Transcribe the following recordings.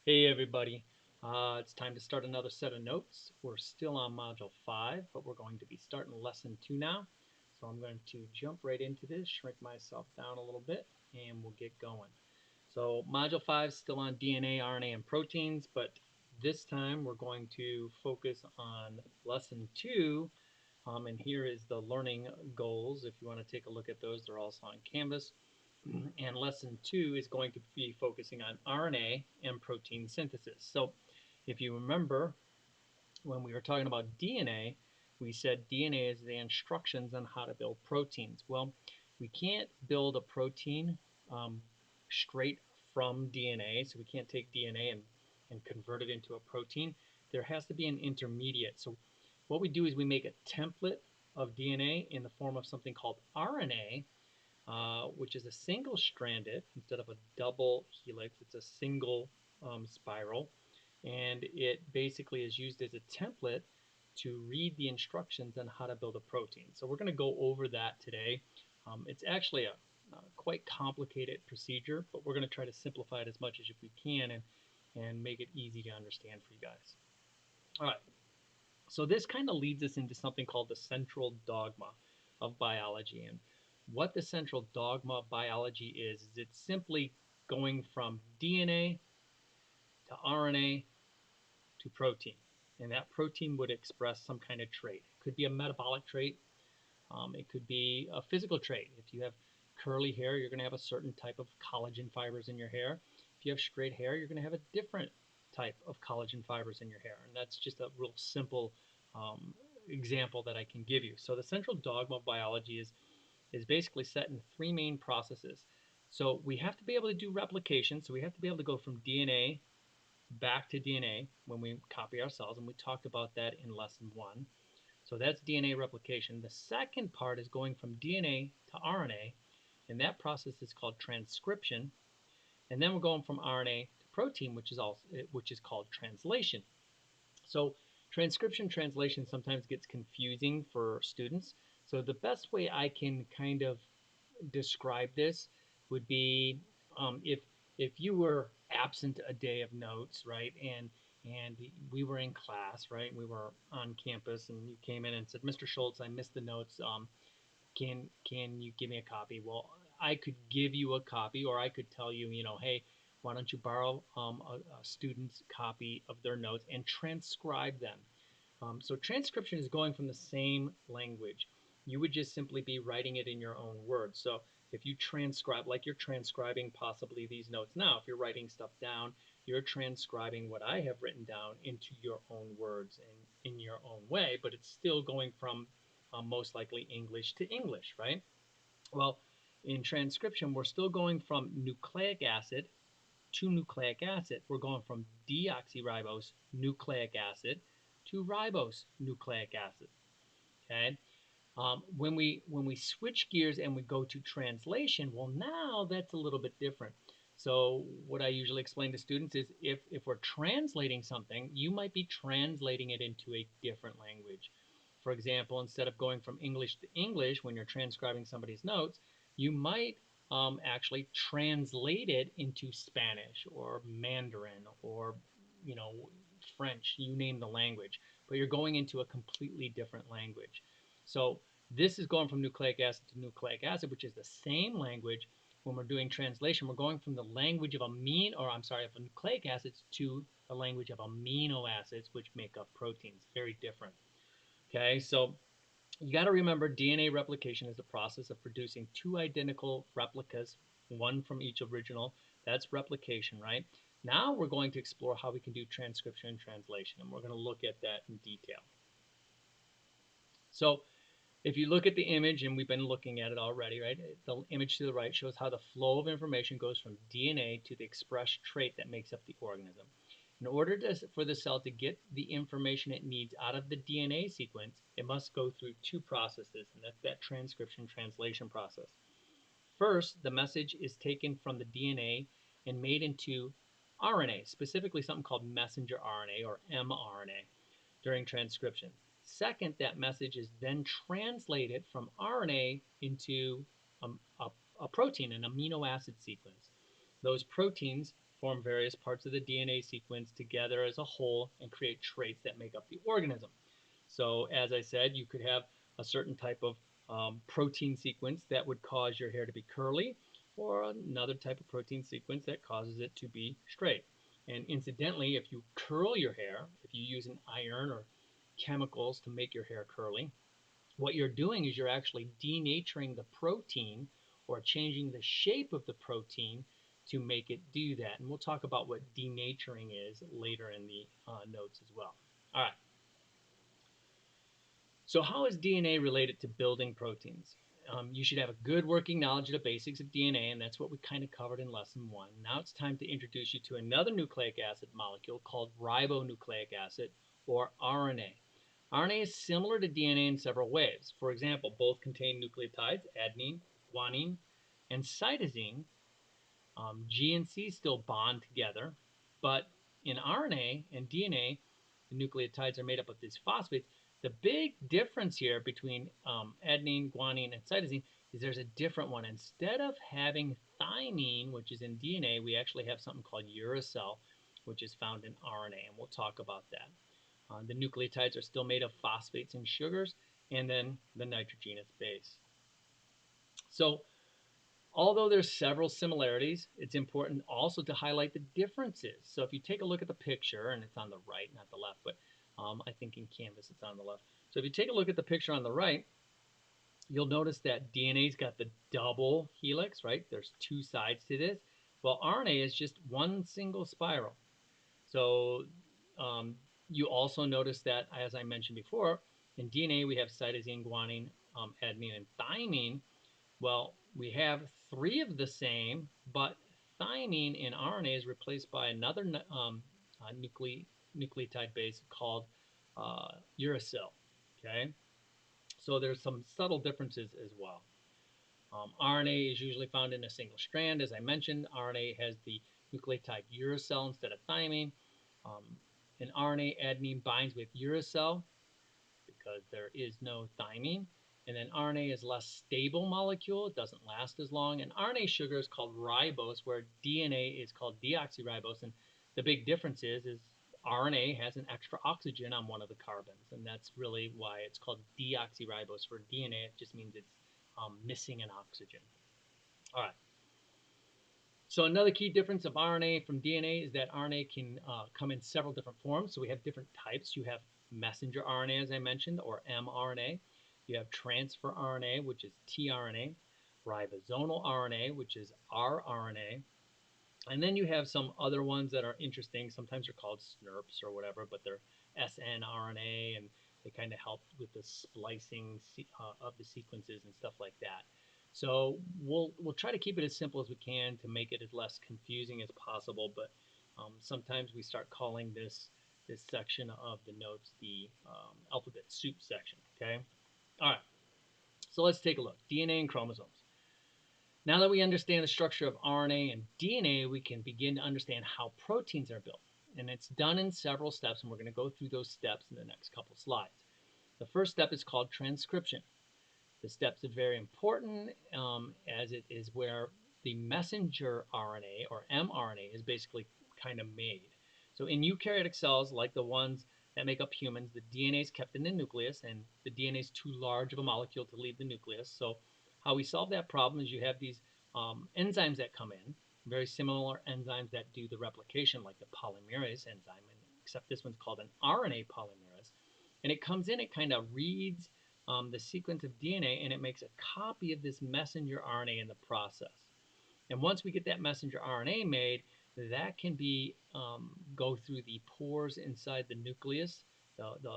Hey everybody, it's time to start another set of notes. We're still on Module 5, but we're going to be starting Lesson 2 now. So I'm going to jump right into this, shrink myself down a little bit, and we'll get going. So Module 5 is still on DNA, RNA, and proteins, but this time we're going to focus on Lesson 2, and here is the learning goals. If you want to take a look at those, they're also on Canvas. And lesson 2 is going to be focusing on RNA and protein synthesis. So if you remember, when we were talking about DNA, we said DNA is the instructions on how to build proteins. Well, we can't build a protein um, straight from DNA, so we can't take DNA and convert it into a protein. There has to be an intermediate. So what we do is we make a template of DNA in the form of something called RNA, which is a single-stranded instead of a double helix. It's a single spiral, and it basically is used as a template to read the instructions on how to build a protein. So we're going to go over that today. It's actually a quite complicated procedure, but we're going to try to simplify it as much as we can and make it easy to understand for you guys. All right, so this kind of leads us into something called the central dogma of biology. And what the central dogma of biology is it's simply going from DNA to RNA to protein. And that protein would express some kind of trait. It could be a metabolic trait. It could be a physical trait. If you have curly hair, you're going to have a certain type of collagen fibers in your hair. If you have straight hair, you're going to have a different type of collagen fibers in your hair. And that's just a real simple um, example that I can give you. So the central dogma of biology is basically set in three main processes. So we have to be able to do replication. So we have to be able to go from DNA back to DNA when we copy our cells. And we talked about that in lesson 1. So that's DNA replication. The second part is going from DNA to RNA, and that process is called transcription. And then we're going from RNA to protein, which is called translation. So transcription translation sometimes gets confusing for students. So the best way I can kind of describe this would be if you were absent a day of notes, right, and we were in class, right, we were on campus, and you came in and said, Mr. Schultz, I missed the notes. Can you give me a copy? Well, I could give you a copy, or I could tell you, hey, why don't you borrow a student's copy of their notes and transcribe them? So transcription is going from the same language. You would just simply be writing it in your own words. So if you transcribe, like you're transcribing possibly these notes now, if you're writing stuff down, you're transcribing what I have written down into your own words and in your own way, but it's still going from most likely English to English, right? Well, in transcription, we're still going from nucleic acid to nucleic acid. We're going from deoxyribose nucleic acid to ribose nucleic acid. Okay. When we switch gears and we go to translation, well, now that's a little bit different. So what I usually explain to students is if we're translating something, you might be translating it into a different language. For example, instead of going from English to English when you're transcribing somebody's notes, you might actually translate it into Spanish or Mandarin or you know French, you name the language, but you're going into a completely different language. So this is going from nucleic acid to nucleic acid, which is the same language. When we're doing translation, we're going from the language of of nucleic acids to the language of amino acids, which make up proteins. Very different. Okay, so you got to remember DNA replication is the process of producing two identical replicas, one from each original. That's replication, right? Now we're going to explore how we can do transcription and translation, and we're going to look at that in detail. So if you look at the image, and we've been looking at it already, right? The image to the right shows how the flow of information goes from DNA to the expressed trait that makes up the organism. In order for the cell to get the information it needs out of the DNA sequence, it must go through two processes, and that's that transcription translation process. First, the message is taken from the DNA and made into RNA, specifically something called messenger RNA or mRNA during transcription. Second, that message is then translated from RNA into a protein, an amino acid sequence. Those proteins form various parts of the DNA sequence together as a whole and create traits that make up the organism. So, as I said, you could have a certain type of protein sequence that would cause your hair to be curly, or another type of protein sequence that causes it to be straight. And incidentally, if you curl your hair, if you use an iron or chemicals to make your hair curly, what you're doing is you're actually denaturing the protein or changing the shape of the protein to make it do that. And we'll talk about what denaturing is later in the notes as well. All right. So how is DNA related to building proteins? You should have a good working knowledge of the basics of DNA, and that's what we kind of covered in lesson 1. Now it's time to introduce you to another nucleic acid molecule called ribonucleic acid, or RNA. RNA is similar to DNA in several ways. For example, both contain nucleotides, adenine, guanine, and cytosine. G and C still bond together, but in RNA and DNA, the nucleotides are made up of these phosphates. The big difference here between adenine, guanine, and cytosine is there's a different one. Instead of having thymine, which is in DNA, we actually have something called uracil, which is found in RNA, and we'll talk about that. The nucleotides are still made of phosphates and sugars, and then the nitrogenous base. So although there's several similarities, it's important also to highlight the differences. So if you take a look at the picture, and it's on the right, not the left, but I think in Canvas it's on the left. So if you take a look at the picture on the right, you'll notice that DNA's got the double helix, right? There's two sides to this. Well, RNA is just one single spiral. So you also notice that, as I mentioned before, in DNA we have cytosine, guanine, adenine, and thymine. Well, we have 3 of the same, but thymine in RNA is replaced by another nucleotide base called uracil. Okay, so there's some subtle differences as well. RNA is usually found in a single strand. As I mentioned, RNA has the nucleotide uracil instead of thymine. In RNA, adenine binds with uracil because there is no thymine. And then RNA is less stable molecule. It doesn't last as long. And RNA sugar is called ribose, where DNA is called deoxyribose. And the big difference is RNA has an extra oxygen on one of the carbons. And that's really why it's called deoxyribose. For DNA, it just means it's missing an oxygen. All right. So another key difference of RNA from DNA is that RNA can come in several different forms. So we have different types. You have messenger RNA, as I mentioned, or mRNA. You have transfer RNA, which is tRNA, ribosomal RNA, which is rRNA. And then you have some other ones that are interesting. Sometimes they're called SNRPs or whatever, but they're snRNA, and they kind of help with the splicing of the sequences and stuff like that. So we'll try to keep it as simple as we can to make it as less confusing as possible. But sometimes we start calling this section of the notes the alphabet soup section. Okay. All right. So let's take a look. DNA and chromosomes. Now that we understand the structure of RNA and DNA, we can begin to understand how proteins are built. And it's done in several steps, and we're going to go through those steps in the next couple slides. The first step is called transcription. The steps are very important as it is where the messenger RNA or mRNA is basically kind of made. So in eukaryotic cells, like the ones that make up humans, the DNA is kept in the nucleus, and the DNA is too large of a molecule to leave the nucleus. So how we solve that problem is you have these enzymes that come in, very similar enzymes that do the replication, like the polymerase enzyme, except this one's called an RNA polymerase. And it comes in, it kind of reads the sequence of DNA, and it makes a copy of this messenger RNA in the process. And once we get that messenger RNA made, that can be go through the pores inside the nucleus, the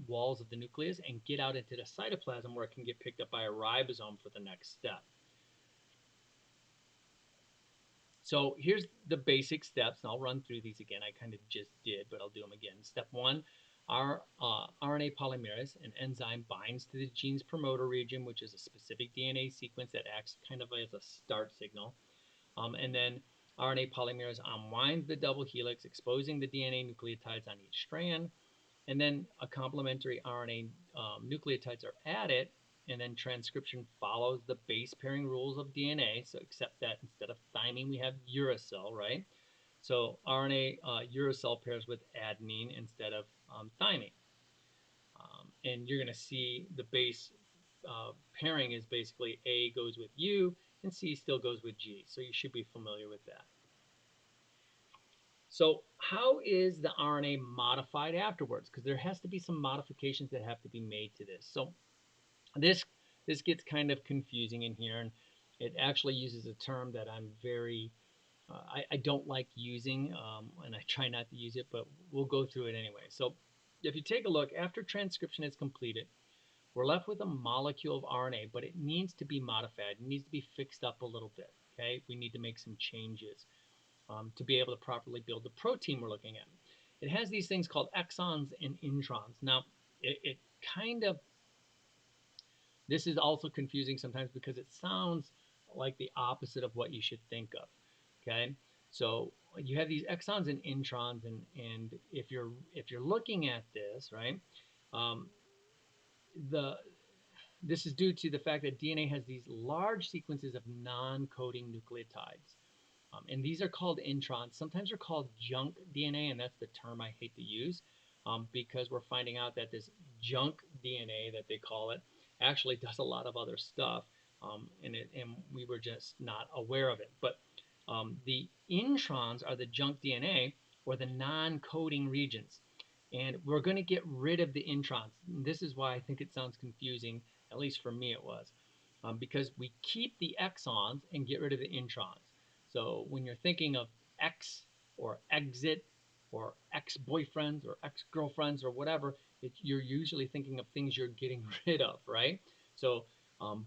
walls of the nucleus, and get out into the cytoplasm where it can get picked up by a ribosome for the next step. So here's the basic steps, and I'll run through these again. I kind of just did, but I'll do them again. Step 1, our RNA polymerase, an enzyme, binds to the gene's promoter region, which is a specific DNA sequence that acts kind of as a start signal. And then RNA polymerase unwinds the double helix, exposing the DNA nucleotides on each strand. And then a complementary RNA nucleotides are added, and then transcription follows the base pairing rules of DNA. So except that instead of thymine, we have uracil, right? So RNA uracil pairs with adenine instead of thymine. And you're going to see the base pairing is basically A goes with U and C still goes with G. So you should be familiar with that. So how is the RNA modified afterwards? Because there has to be some modifications that have to be made to this. So this gets kind of confusing in here, and it actually uses a term that I'm very I don't like using, and I try not to use it, but we'll go through it anyway. So if you take a look, after transcription is completed, we're left with a molecule of RNA, but it needs to be modified. It needs to be fixed up a little bit. Okay, we need to make some changes to be able to properly build the protein we're looking at. It has these things called exons and introns. Now, it kind of, this is also confusing sometimes because it sounds like the opposite of what you should think of. Okay, so you have these exons and introns, and if you're looking at this, right, um, the this is due to the fact that DNA has these large sequences of non-coding nucleotides. And these are called introns. Sometimes they're called junk DNA, and that's the term I hate to use because we're finding out that this junk DNA, that they call it, actually does a lot of other stuff, and we were just not aware of it. But the introns are the junk DNA, or the non-coding regions. And we're going to get rid of the introns. And this is why I think it sounds confusing, at least for me it was, because we keep the exons and get rid of the introns. So when you're thinking of X or exit or ex-boyfriends or ex-girlfriends or whatever, you're usually thinking of things you're getting rid of, right? So,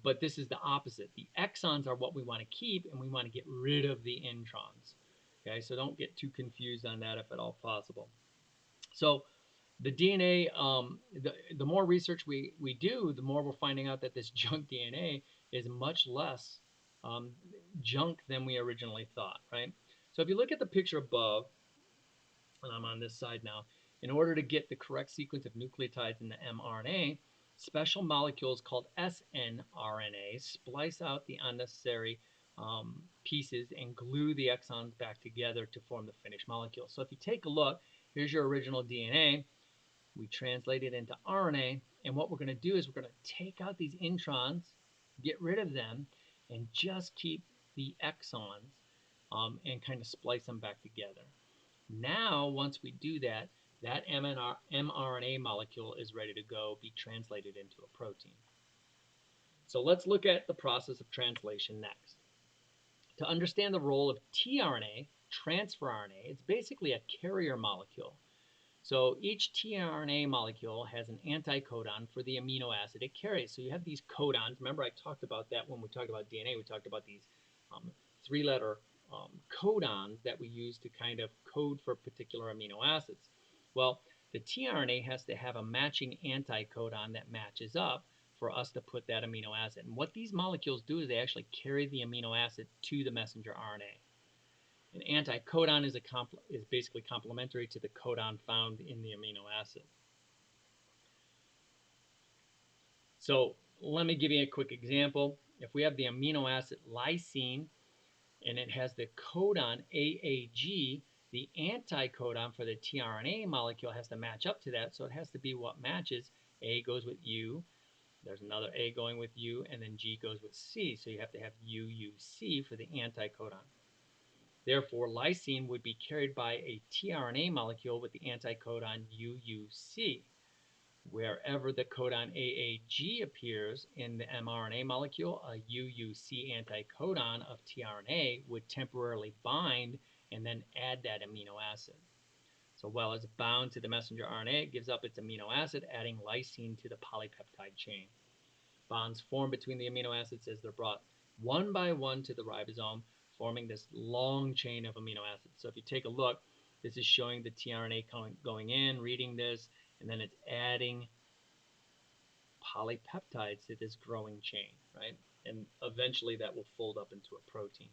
but this is the opposite. The exons are what we want to keep, and we want to get rid of the introns. Okay, so don't get too confused on that if at all possible. So the DNA, the more research we do, the more we're finding out that this junk DNA is much less junk than we originally thought, right? So if you look at the picture above, and I'm on this side now, in order to get the correct sequence of nucleotides in the mRNA, special molecules called snRNA splice out the unnecessary pieces and glue the exons back together to form the finished molecule. So if you take a look, here's your original DNA. We translate it into RNA, and what we're going to do is we're going to take out these introns, get rid of them, and just keep the exons and kind of splice them back together. Now, once we do that, that mRNA molecule is ready to go, be translated into a protein. So let's look at the process of translation next. To understand the role of tRNA, transfer RNA, it's basically a carrier molecule. So each tRNA molecule has an anticodon for the amino acid it carries. So you have these codons. Remember, I talked about that when we talked about DNA. We talked about these three-letter codons that we use to kind of code for particular amino acids. Well, the tRNA has to have a matching anticodon that matches up for us to put that amino acid. And what these molecules do is they actually carry the amino acid to the messenger RNA. An anticodon is basically complementary to the codon found in the amino acid. So let me give you a quick example. If we have the amino acid lysine and it has the codon AAG, the anticodon for the tRNA molecule has to match up to that. So it has to be what matches. A goes with U, there's another A going with U, and then G goes with C. So you have to have UUC for the anticodon. Therefore, lysine would be carried by a tRNA molecule with the anticodon UUC. Wherever the codon AAG appears in the mRNA molecule, a UUC anticodon of tRNA would temporarily bind and then add that amino acid. So while it's bound to the messenger RNA, it gives up its amino acid, adding lysine to the polypeptide chain. Bonds form between the amino acids as they're brought one by one to the ribosome, forming this long chain of amino acids. So if you take a look, this is showing the tRNA going in, reading this, and then it's adding polypeptides to this growing chain, right? And eventually that will fold up into a protein.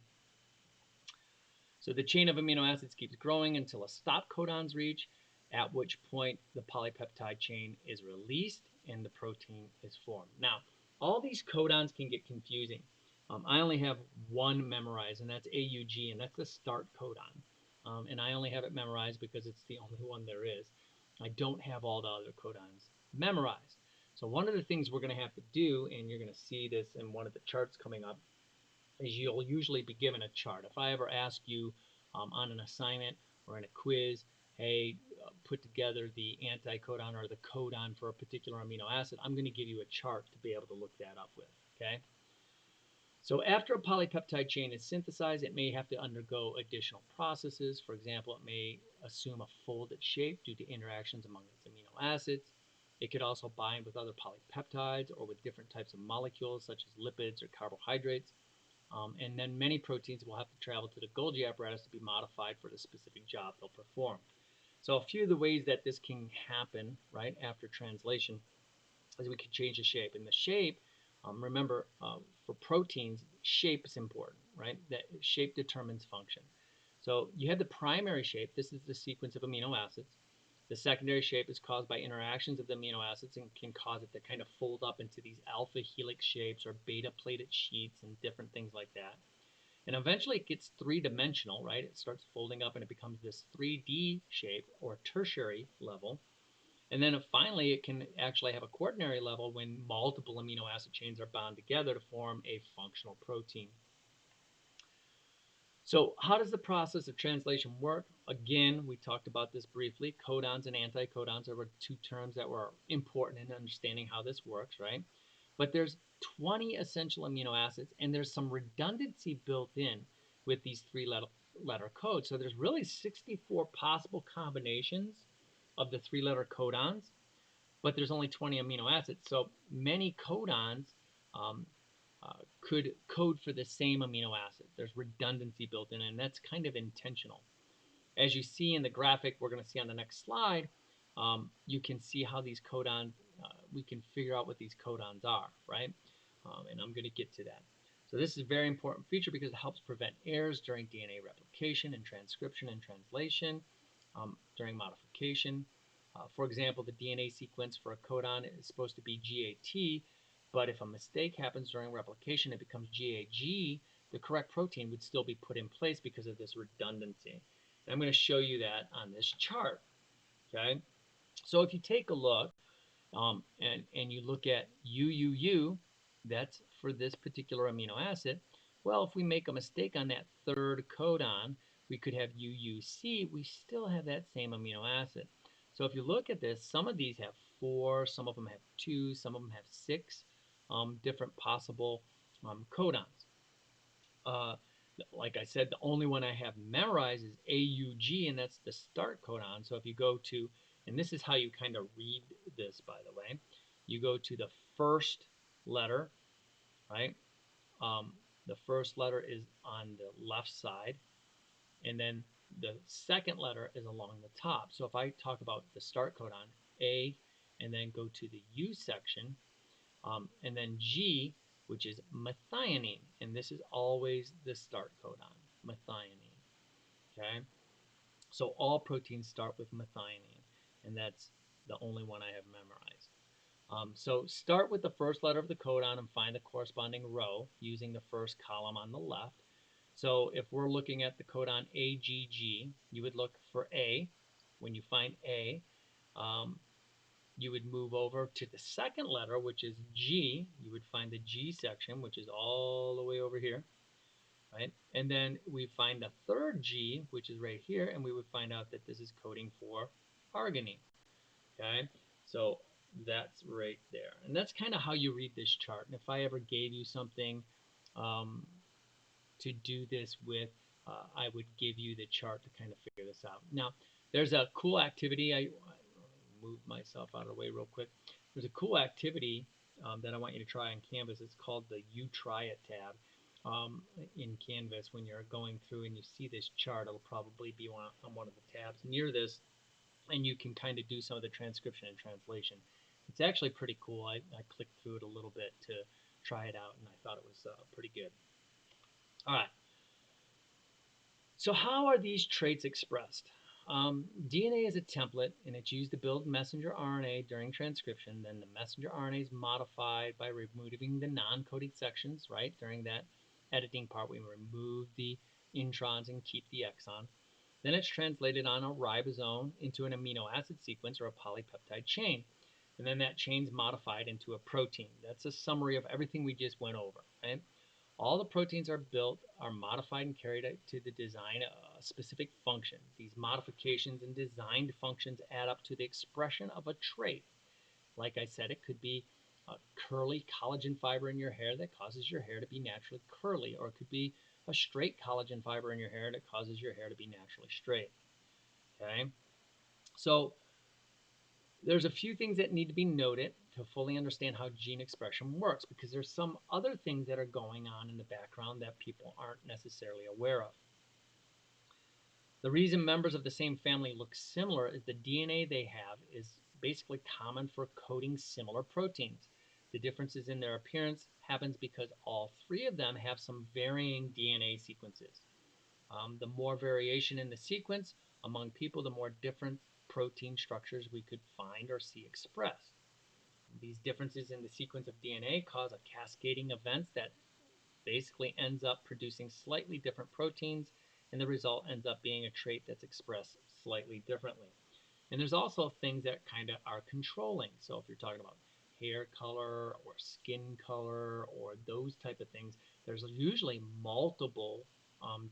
So the chain of amino acids keeps growing until a stop codon's reach, at which point the polypeptide chain is released and the protein is formed. Now, all these codons can get confusing. I only have one memorized, and that's AUG, and that's the start codon. and I only have it memorized because it's the only one there is. I don't have all the other codons memorized. So one of the things we're going to have to do, and you're going to see this in one of the charts coming up, is you'll usually be given a chart. If I ever ask you on an assignment or in a quiz, hey, put together the anticodon or the codon for a particular amino acid, I'm going to give you a chart to be able to look that up with, okay? So after a polypeptide chain is synthesized, it may have to undergo additional processes. For example, it may assume a folded shape due to interactions among its amino acids. It could also bind with other polypeptides or with different types of molecules such as lipids or carbohydrates. And then many proteins will have to travel to the Golgi apparatus to be modified for the specific job they'll perform. So a few of the ways that this can happen right after translation is we can change the shape. And the shape, remember, for proteins, shape is important, right? That shape determines function. So you have the primary shape. This is the sequence of amino acids. The secondary shape is caused by interactions of the amino acids and can cause it to kind of fold up into these alpha helix shapes or beta plated sheets and different things like that. And eventually it gets three-dimensional, right? It starts folding up and it becomes this 3D shape or tertiary level. And then finally, it can actually have a quaternary level when multiple amino acid chains are bound together to form a functional protein. So how does the process of translation work? Again, we talked about this briefly. Codons and anticodons are two terms that were important in understanding how this works, right? But there's 20 essential amino acids, and there's some redundancy built in with these three-letter codes. So there's really 64 possible combinations of the three-letter codons, but there's only 20 amino acids. So many codons um, could code for the same amino acid. There's redundancy built in, and that's kind of intentional. As you see in the graphic we're going to see on the next slide, you can see how these codons, we can figure out what these codons are, right? And I'm going to get to that. So this is a very important feature because it helps prevent errors during DNA replication and transcription and translation, during modification. For example, the DNA sequence for a codon is supposed to be GAT, but if a mistake happens during replication, it becomes GAG, the correct protein would still be put in place because of this redundancy. And I'm going to show you that on this chart, okay? So if you take a look, and you look at UUU, that's for this particular amino acid. Well, if we make a mistake on that third codon, we could have UUC. We still have that same amino acid. So if you look at this, some of these have 4, some of them have 2, some of them have 6 different possible codons. Like I said, the only one I have memorized is AUG, and that's the start codon. So if you go to, and this is how you kind of read this, by the way, you go to the first letter, right? The first letter is on the left side, and then the second letter is along the top. So if I talk about the start codon, A, and then go to the U section, and then G, which is methionine, and this is always the start codon, methionine, okay? So all proteins start with methionine, and that's the only one I have memorized. So start with the first letter of the codon and find the corresponding row using the first column on the left. So if we're looking at the codon AGG, you would look for A. When you find A, you would move over to the second letter, which is G. You would find the G section, which is all the way over here, right? And then we find the third G, which is right here, and we would find out that this is coding for arginine, okay? So that's right there. And that's kind of how you read this chart. And if I ever gave you something to do this with, I would give you the chart to kind of figure this out. Now, there's a cool activity. I move myself out of the way real quick. There's a cool activity that I want you to try on Canvas. It's called the You Try It tab in Canvas. When you're going through and you see this chart, it'll probably be on one of the tabs near this, and you can kind of do some of the transcription and translation. It's actually pretty cool. I clicked through it a little bit to try it out, and I thought it was pretty good. All right. So how are these traits expressed? DNA is a template, and it's used to build messenger RNA during transcription. Then the messenger RNA is modified by removing the non-coding sections, right? During that editing part, we remove the introns and keep the exon. Then it's translated on a ribosome into an amino acid sequence or a polypeptide chain. And then that chain's modified into a protein. That's a summary of everything we just went over, right? All the proteins are built, are modified, and carried out to the design a specific function. These modifications and designed functions add up to the expression of a trait. Like I said, it could be a curly collagen fiber in your hair that causes your hair to be naturally curly, or it could be a straight collagen fiber in your hair that causes your hair to be naturally straight. Okay, so there's a few things that need to be noted to fully understand how gene expression works, because there's some other things that are going on in the background that people aren't necessarily aware of. The reason members of the same family look similar is the DNA they have is basically common for coding similar proteins. The differences in their appearance happens because all three of them have some varying DNA sequences. The more variation in the sequence among people, the more different protein structures we could find or see expressed. These differences in the sequence of DNA cause a cascading event that basically ends up producing slightly different proteins, and the result ends up being a trait that's expressed slightly differently. And there's also things that kind of are controlling. So if you're talking about hair color or skin color or those type of things, there's usually multiple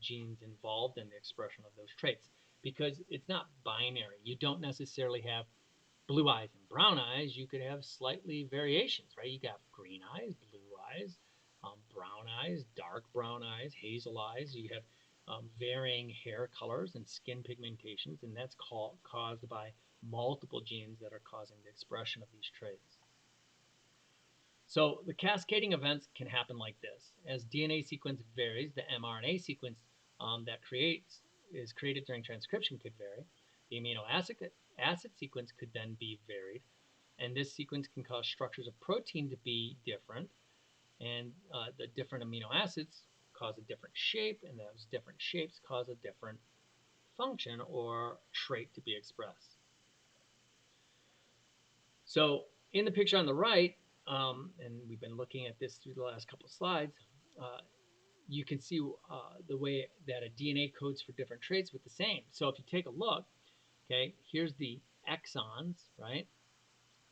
genes involved in the expression of those traits, because it's not binary. You don't necessarily have blue eyes and brown eyes. You could have slightly variations, right? You got green eyes, blue eyes, brown eyes, dark brown eyes, hazel eyes. You have varying hair colors and skin pigmentations, and that's caused by multiple genes that are causing the expression of these traits. So the cascading events can happen like this. As DNA sequence varies, the mRNA sequence that is created during transcription could vary. The amino acid sequence could then be varied, and this sequence can cause structures of protein to be different, and the different amino acids cause a different shape, and those different shapes cause a different function or trait to be expressed. So in the picture on the right, and we've been looking at this through the last couple of slides, you can see the way that a DNA codes for different traits with the same. So if you take a look, okay, here's the exons, right?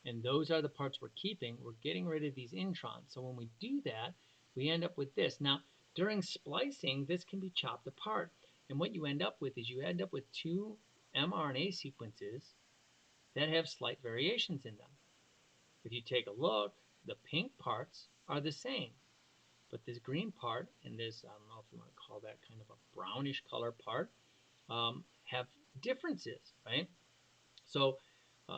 And those are the parts we're keeping. We're getting rid of these introns. So when we do that, we end up with this. Now, during splicing, this can be chopped apart. And what you end up with is you end up with two mRNA sequences that have slight variations in them. If you take a look, the pink parts are the same. But this green part and this, I don't know if you want to call that kind of a brownish color part, have differences, right? So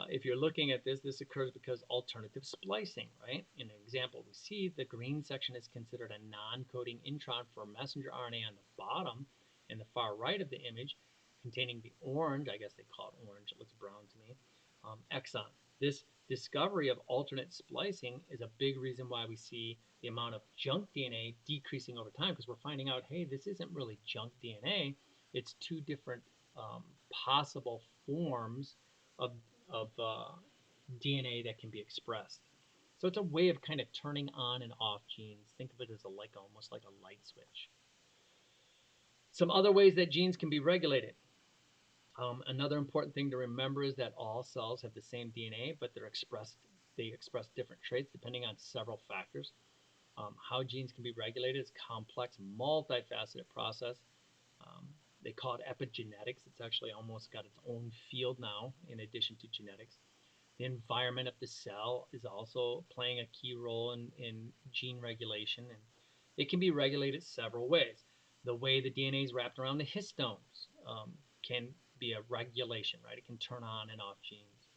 if you're looking at this, this occurs because alternative splicing, right? In an example, we see the green section is considered a non-coding intron for messenger RNA on the bottom and the far right of the image containing the orange, I guess they call it orange, it looks brown to me, exon. This discovery of alternate splicing is a big reason why we see the amount of junk DNA decreasing over time, because we're finding out, hey, this isn't really junk DNA. It's two different possible forms of DNA that can be expressed. So it's a way of kind of turning on and off genes. Think of it as almost like a light switch. Some other ways that genes can be regulated. Another important thing to remember is that all cells have the same DNA, but they express different traits depending on several factors. How genes can be regulated is a complex, multifaceted process. Um, they call it epigenetics. It's actually almost got its own field now in addition to genetics. The environment of the cell is also playing a key role in gene regulation, and it can be regulated several ways. The way the DNA is wrapped around the histones can be a regulation, right? It can turn on and off genes.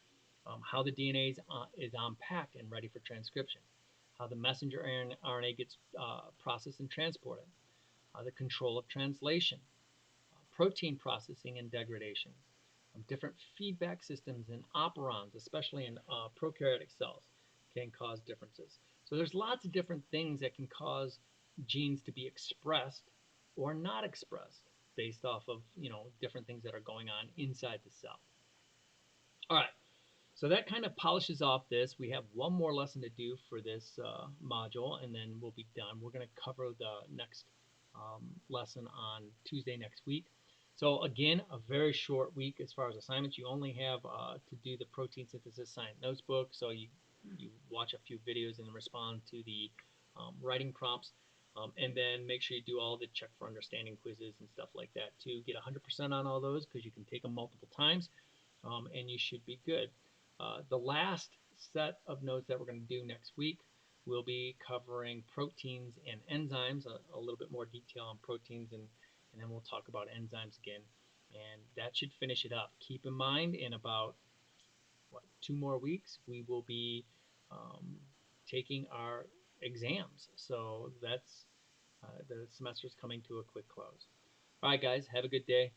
How the DNA is unpacked and ready for transcription. How the messenger RNA gets processed and transported. The control of translation. Protein processing and degradation. Different feedback systems and operons, especially in prokaryotic cells, can cause differences. So there's lots of different things that can cause genes to be expressed or not expressed based off of different things that are going on inside the cell. All right, so that kind of polishes off this. We have one more lesson to do for this module, and then we'll be done. We're going to cover the next lesson on Tuesday next week. So again, a very short week as far as assignments. You only have to do the protein synthesis science notebook. So you watch a few videos and respond to the writing prompts. And then make sure you do all the check for understanding quizzes and stuff like that too. Get 100% on all those because you can take them multiple times, and you should be good. The last set of notes that we're going to do next week will be covering proteins and enzymes, a little bit more detail on proteins, and then we'll talk about enzymes again. And that should finish it up. Keep in mind, in about 2 more weeks, we will be taking our exams. So that's the semester's coming to a quick close. All right, guys, have a good day.